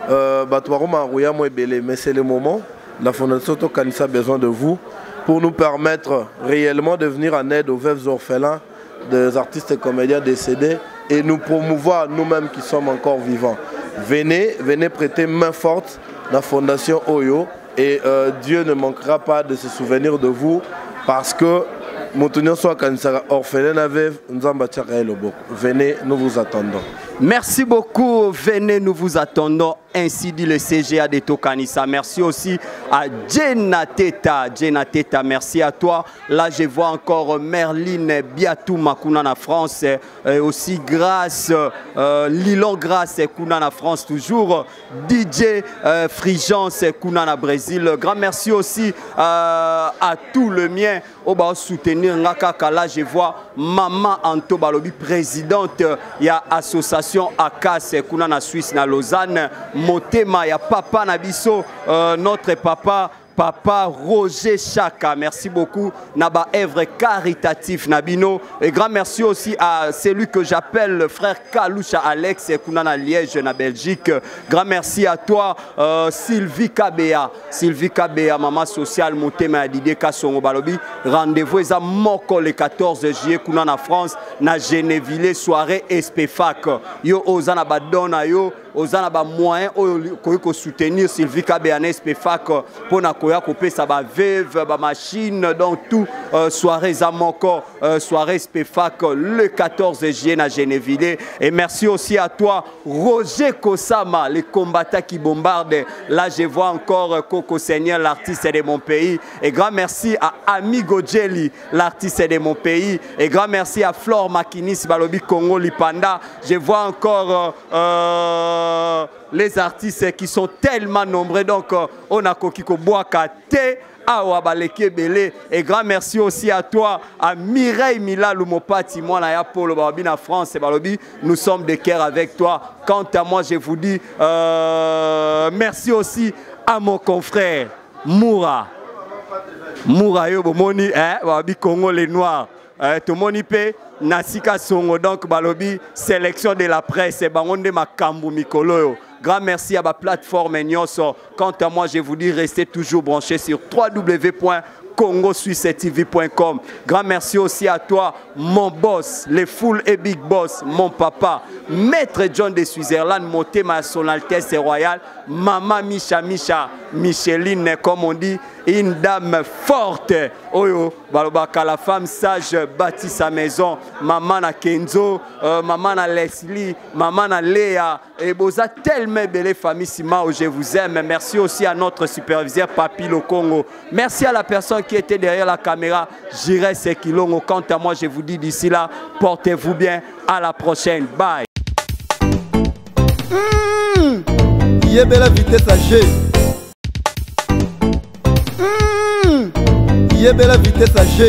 mais c'est le moment. La Fondation Tokanisa a besoin de vous pour nous permettre réellement de venir en aide aux veuves orphelins des artistes et comédiens décédés et nous promouvoir nous-mêmes qui sommes encore vivants. Venez prêter main forte à la Fondation Oyo et Dieu ne manquera pas de se souvenir de vous parce que venez, nous vous attendons. Merci beaucoup, venez, nous vous attendons. Ainsi dit le CGA de Tokanisa. Merci aussi à Jenna Teta. Jenna Teta, merci à toi. Là, je vois encore Merline Biatou Makuna en France. Et aussi Grâce, Lilon Grâce Kuna en France. Toujours DJ Frigence Kuna en Brésil. Grand merci aussi à tout le mien. On va soutenir Ngakaka. Là, je vois Maman Anto Balobi, présidente. Il y a association ACAS Kuna en Suisse, na Lausanne. Motema, il y a Papa Nabiso, notre papa Papa Roger Chaka, merci beaucoup. Naba œuvre caritatif Nabino. Et grand merci aussi à celui que j'appelle le frère Kaloucha Alex Kounana Liège, na Belgique. Grand merci à toi, Sylvie Kabea. Sylvie Kabea, maman sociale, Motema Didé Kassongo Balobi. Rendez-vous à Moko le 14 juillet, Kounana France, na Genéville, soirée SPFAC. Yo Ozana Badona, yo Ozana ba moyen, ko soutenir Sylvie Kabea na SPFAC pour na koya kopé ça ba veuve, ba machine, donc tout soirée Zamoko, soirée SPFAC le 14 juillet à Genéville. Et merci aussi à toi Roger Kosama, les combattants qui bombardent. Là je vois encore Coco Seigneur, l'artiste de mon pays. Et grand merci à Amigo Jelly, l'artiste de mon pays. Et grand merci à Flore Makinis Balobi Congo Lipanda. Je vois encore les artistes qui sont tellement nombreux. Donc on a Kokiko Boakate, Awa Baleke Belé. Et grand merci aussi à toi, à Mireille Mila Lumopati, moi na Polo Balobi na France et Balobi. Nous sommes de cœur avec toi. Quant à moi, je vous dis merci aussi à mon confrère Moura. Moura yo bomoni Balobi Congo les Noirs. Tout le monde peut Nasika Songo, donc Balobi, sélection de la presse, et Bangonde Makambu Mikolo. Grand merci à ma plateforme Nyonso. Quant à moi, je vous dis, restez toujours branchés sur www.congosuissetv.com. Grand merci aussi à toi, mon boss, les full et big boss, mon papa, Maître John de Switzerland, monté ma son Altesse royale, Maman Micha Micheline, comme on dit, une dame forte. Oyo, balobaka la femme sage bâtit sa maison. Maman na Kenzo, maman na Leslie, maman na Léa. Et boza tellement belle famille Sima où je vous aime. Merci aussi à notre superviseur Papi Le Congo. Merci à la personne qui était derrière la caméra, J'irai Sekilongo. Quant à moi, je vous dis d'ici là, portez-vous bien. À la prochaine. Bye. Yebela vitesse à G. Yebela vitesse à G.